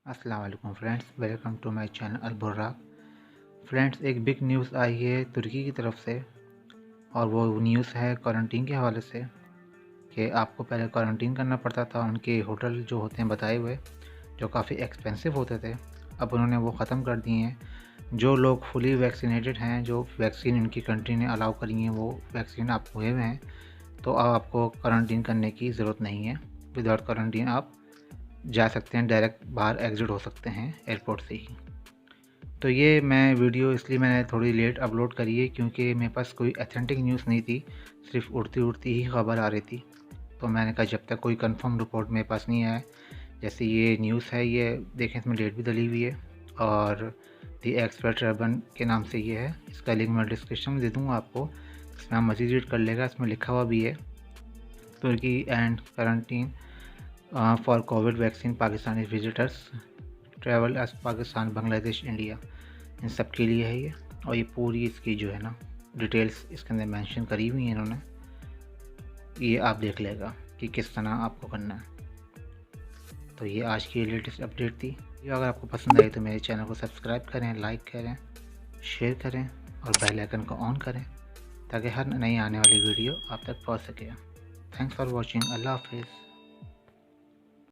अस्सलाम वालेकुम friends, welcome to my channel अल बुर्राक। फ्रेंड्स, एक बिग न्यूज़ आई है तुर्की की तरफ से और वो न्यूज़ है क्वारंटीन के हवाले से कि आपको पहले क्वारंटीन करना पड़ता था। उनके होटल जो होते हैं बताए हुए, जो काफ़ी एक्सपेंसिव होते थे, अब उन्होंने वो ख़त्म कर दिए हैं। जो लोग फुली वैक्सीनेटेड हैं, जो वैक्सीन इनकी कंट्री ने अलाउ करी हैं, वो वैक्सीन आप हुए हुए हैं, तो अब आपको क्वारंटीन करने की ज़रूरत नहीं है। विदाउट क्वारंटीन आप जा सकते हैं, डायरेक्ट बाहर एग्ज़िट हो सकते हैं एयरपोर्ट से ही। तो ये मैं वीडियो इसलिए मैंने थोड़ी लेट अपलोड करी है क्योंकि मेरे पास कोई अथेंटिक न्यूज़ नहीं थी, सिर्फ उड़ती उड़ती ही खबर आ रही थी। तो मैंने कहा जब तक कोई कंफर्म रिपोर्ट मेरे पास नहीं आया, जैसे ये न्यूज़ है, ये देखें इसमें डेट भी डली हुई है और दी एक्सपर्ट ट्रिब्यून के नाम से ये है। इसका लिंक मैं डिस्क्रिप्शन में दे दूँगा आपको, इसमें आप मज़ीद रीड कर लेगा। इसमें लिखा हुआ भी है तुर्की and quarantine for covid vaccine Pakistani visitors travel as Pakistan, Bangladesh, India, इन सब के लिए है ये। और ये पूरी इसकी जो है ना डिटेल्स इसके अंदर मेंशन करी हुई हैं इन्होंने, ये आप देख लेगा कि किस तरह आपको करना है। तो ये आज की लेटेस्ट अपडेट थी। ये अगर आपको पसंद आई तो मेरे चैनल को सब्सक्राइब करें, लाइक करें, शेयर करें और बेल आइकन को ऑन करें ताकि हर नई आने वाली वीडियो आप तक पहुंच सके। Thanks for watching. अल्लाह हाफिज़।